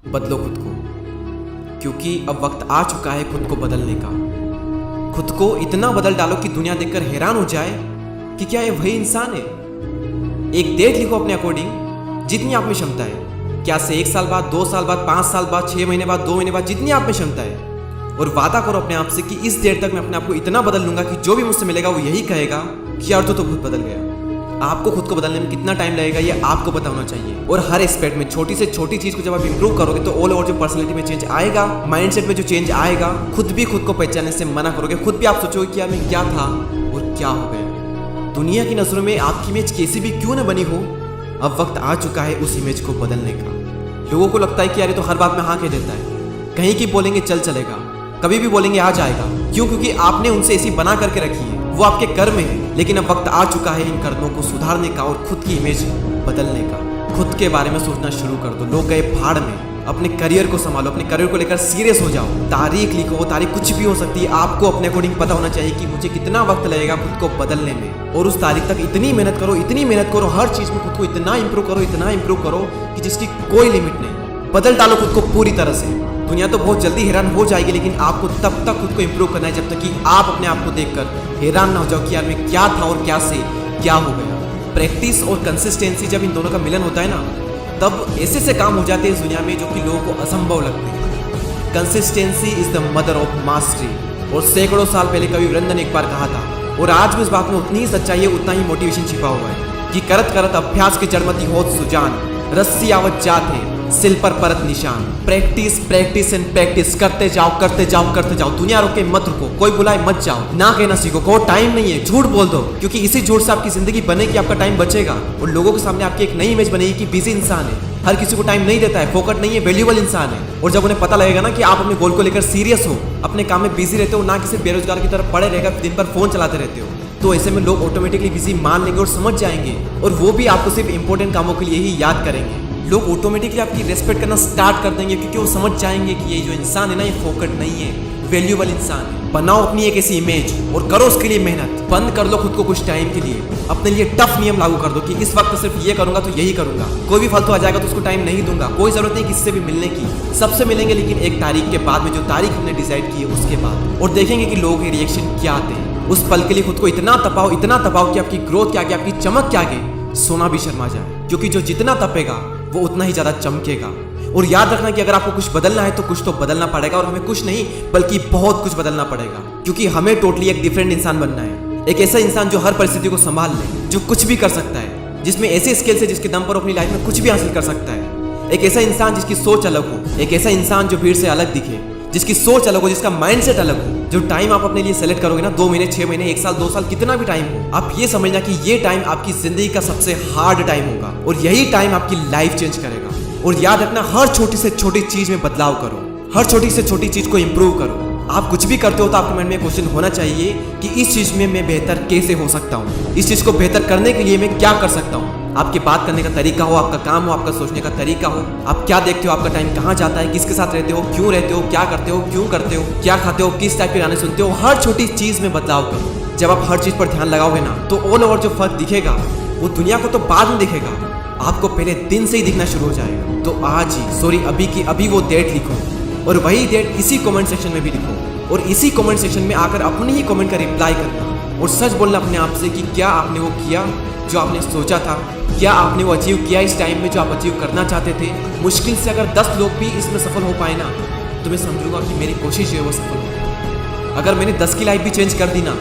बदलो खुद को, क्योंकि अब वक्त आ चुका है खुद को बदलने का। खुद को इतना बदल डालो कि दुनिया देखकर हैरान हो जाए कि क्या ये वही इंसान है। एक डेट लिखो अपने अकॉर्डिंग, जितनी आप में क्षमता है। क्या से 1 साल बाद, 2 साल बाद, 5 साल बाद, 6 महीने बाद, 2 महीने बाद, जितनी आप में क्षमता है। और वादा करो अपने आप से कि इस डेट तक मैं अपने आप को इतना बदल लूंगा कि जो भी मुझसे मिलेगा वो यही कहेगा कि यार तो खुद बदल गया। आपको खुद को बदलने में कितना टाइम लगेगा ये आपको पता होना चाहिए। और हर एस्पेक्ट में छोटी से छोटी चीज को जब आप इंप्रूव करोगे तो ऑल ओवर जो पर्सनैलिटी में चेंज आएगा, माइंडसेट में जो चेंज आएगा, खुद भी खुद को पहचानने से मना करोगे। खुद भी आप सोचोगे कि यार मैं क्या था और क्या हो गया। दुनिया की नजरों में आपकी इमेज कैसी भी क्यों न बनी हो, अब वक्त आ चुका है उस इमेज को बदलने का। लोगों को लगता है कि यार ये तो हर बात में हाँ कह देता है, कहीं की बोलेंगे चल चलेगा, कभी भी बोलेंगे आ जाएगा। क्यों? क्योंकि आपने उनसे ऐसी बना करके रखी है, वो आपके कर्म है। लेकिन अब वक्त आ चुका है इन कर्मों को सुधारने का और खुद की इमेज बदलने का। खुद के बारे में सोचना शुरू कर दो। लोग गए भाड़ में, अपने करियर को संभालो, अपने करियर को लेकर सीरियस हो जाओ। तारीख लिखो, वो तारीख कुछ भी हो सकती है। आपको अपने अकॉर्डिंग पता होना चाहिए कि मुझे कितना वक्त लगेगा खुद को बदलने में, और उस तारीख तक इतनी मेहनत करो, इतनी मेहनत करो, हर चीज में खुद को इतना इंप्रूव करो, इतना इंप्रूव करो कि जिसकी कोई लिमिट नहीं। बदल डालो खुद को पूरी तरह से। दुनिया तो बहुत जल्दी हैरान हो जाएगी, लेकिन आपको तब तक खुद को इंप्रूव करना है जब तक कि आप अपने आप को देखकर हैरान ना हो जाओ कि यार मैं क्या था और क्या से क्या हो गया। प्रैक्टिस और कंसिस्टेंसी जब इन दोनों का मिलन होता है ना, तब ऐसे से काम हो जाते हैं इस दुनिया में जो कि लोगों को असंभव लगते हैं। Consistency is the mother of mastery, और सैकड़ों साल पहले कवि वृंदन ने एक बार कहा था। और आज भी इस बात में उतनी ही सच्चाई है, उतना ही मोटिवेशन छिपा हुआ है कि करत करत अभ्यास के जड़मती होत सुजान, रस्सी आवत जात है सिल पर परत निशान। प्रैक्टिस प्रैक्टिस एंड प्रैक्टिस करते जाओ करते जाओ करते जाओ। दुनिया रोके मत रुको, कोई बुलाए मत जाओ, ना कहना सीखो, कहो टाइम नहीं है, झूठ बोल दो, क्योंकि इसी झूठ से आपकी जिंदगी बनेगी, आपका टाइम बचेगा और लोगों के सामने आपकी एक नई इमेज बनेगी कि बिजी इंसान है, हर किसी को टाइम नहीं देता है, फोकट नहीं है, वैल्यूएबल इंसान है। और जब उन्हें पता लगेगा ना कि आप अपने गोल को लेकर सीरियस हो, अपने काम में बिजी रहते हो, ना किसी बेरोजगार की तरफ पड़े रहेगा, दिन भर फोन चलाते रहते हो, तो ऐसे में लोग ऑटोमेटिकली बिजी मान लेंगे और समझ जाएंगे, और वो भी आपको सिर्फ इंपॉर्टेंट कामों के लिए ही याद करेंगे। लोग ऑटोमेटिकली आपकी रेस्पेक्ट करना स्टार्ट कर देंगे, क्योंकि वो समझ जाएंगे कि ये जो इंसान है ना, ये फोकट नहीं है, वैल्यूएबल इंसान है। बनाओ अपनी एक ऐसी इमेज और करो उसके लिए मेहनत। बंद कर लो खुद को कुछ टाइम के लिए, अपने लिए टफ नियम लागू कर दो कि इस वक्त सिर्फ ये करूंगा तो यही करूंगा। कोई भी फालतू आ जाएगा तो उसको टाइम नहीं दूंगा, कोई जरूरत नहीं किससे भी मिलने की, सबसे मिलेंगे लेकिन एक तारीख के बाद में, जो तारीख हमने डिसाइड की है उसके बाद, और देखेंगे कि लोगों के रिएक्शन क्या आते हैं। उस पल के लिए खुद को इतना तपाओ कि आपकी ग्रोथ के आगे, आपकी चमक के आगे सोना भी शर्मा जाए, क्योंकि जो जितना तपेगा वो उतना ही ज्यादा चमकेगा। और याद रखना कि अगर आपको कुछ बदलना है तो कुछ तो बदलना पड़ेगा, और हमें कुछ नहीं बल्कि बहुत कुछ बदलना पड़ेगा, क्योंकि हमें टोटली एक डिफरेंट इंसान बनना है। एक ऐसा इंसान जो हर परिस्थिति को संभाल ले, जो कुछ भी कर सकता है, जिसमें ऐसे स्किल्स है जिसके दम पर अपनी लाइफ में कुछ भी हासिल कर सकता है। एक ऐसा इंसान जिसकी सोच अलग हो, एक ऐसा इंसान जो भीड़ से अलग दिखे, जिसकी सोच अलग हो, जिसका माइंडसेट अलग हो। जो टाइम आप अपने लिए सेलेक्ट करोगे ना, 2 महीने, 6 महीने, 1 साल, 2 साल, कितना भी टाइम हो, आप ये समझना कि ये टाइम आपकी जिंदगी का सबसे हार्ड टाइम होगा, और यही टाइम आपकी लाइफ चेंज करेगा। और याद रखना, हर छोटी से छोटी चीज में बदलाव करो, हर छोटी से छोटी चीज को इंप्रूव करो। आप कुछ भी करते हो तो आपके मन में क्वेश्चन होना चाहिए कि इस चीज में मैं बेहतर कैसे हो सकता हूँ, इस चीज को बेहतर करने के लिए मैं क्या कर सकता हूँ। आपके बात करने का तरीका हो, आपका काम हो, आपका सोचने का तरीका हो, आप क्या देखते हो, आपका टाइम कहाँ जाता है, किसके साथ रहते हो, क्यों रहते हो, क्या करते हो, क्यों करते हो, क्या खाते हो, किस टाइप के गाने सुनते हो, हर छोटी चीज में बदलाव करो। जब आप हर चीज पर ध्यान लगाओगे ना, तो ऑल ओवर जो फर्क दिखेगा वो दुनिया को तो बाद में दिखेगा, आपको पहले दिन से ही दिखना शुरू हो जाएगा। तो आज ही, अभी की अभी वो डेट लिखो, और वही डेट इसी कमेंट सेक्शन में भी लिखो, और इसी कमेंट सेक्शन में आकर अपनी ही कमेंट का रिप्लाई करना, और सच बोलना अपने आप से कि क्या आपने वो किया जो आपने सोचा था, क्या आपने वो अचीव किया इस टाइम में जो आप अचीव करना चाहते थे। मुश्किल से अगर 10 लोग भी इसमें सफल हो पाए ना, तो मैं समझूंगा कि मेरी कोशिश जो है वो सफल हो गई। अगर मैंने 10 की लाइफ भी चेंज कर दी ना,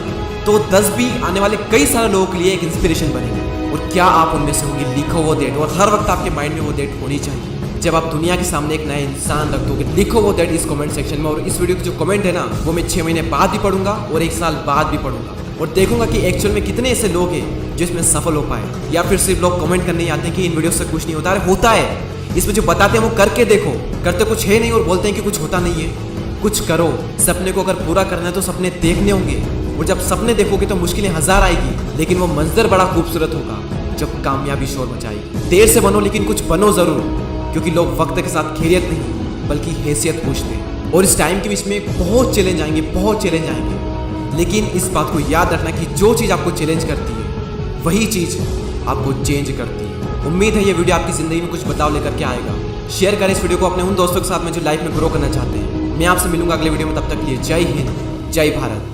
तो 10 भी आने वाले कई सारे लोगों के लिए एक इंस्पिरेशन बनेगी। और क्या आप उनमें से होंगे? लिखो वो डेट, और हर वक्त आपके माइंड में वो डेट होनी चाहिए। जब आप दुनिया के सामने एक नया इंसान रख दोगे, लिखो वो डेट इस कमेंट सेक्शन में। और इस वीडियो की जो कमेंट है ना, वो मैं 6 महीने बाद भी पढ़ूंगा और 1 साल बाद भी पढ़ूंगा, और देखूंगा कि एक्चुअल में कितने ऐसे लोग हैं जो इसमें सफल हो पाए, या फिर सिर्फ लोग कमेंट करने आते हैं कि इन वीडियो से कुछ नहीं होता। अरे होता है, इसमें जो बताते हैं वो करके देखो, करते कुछ है नहीं और बोलते हैं कि कुछ होता नहीं है। कुछ करो। सपने को अगर पूरा करना है तो सपने देखने होंगे, और जब सपने देखोगे तो मुश्किलें 1000 आएगी, लेकिन वो मंजर बड़ा खूबसूरत होगा जब कामयाबी शोर मचाएगी। देर से बनो लेकिन कुछ बनो जरूर, क्योंकि लोग वक्त के साथ खैरियत नहीं बल्कि हैसियत पूछते हैं। और इस टाइम के बीच में बहुत चैलेंज आएंगे, बहुत चैलेंज आएंगे, लेकिन इस बात को याद रखना कि जो चीज़ आपको चैलेंज करती है वही चीज़ आपको चेंज करती है। उम्मीद है ये वीडियो आपकी ज़िंदगी में कुछ बदलाव लेकर के आएगा। शेयर करें इस वीडियो को अपने उन दोस्तों के साथ में जो लाइफ में ग्रो करना चाहते हैं। मैं आपसे मिलूंगा अगले वीडियो में, तब तक के लिए जय हिंद, जय भारत।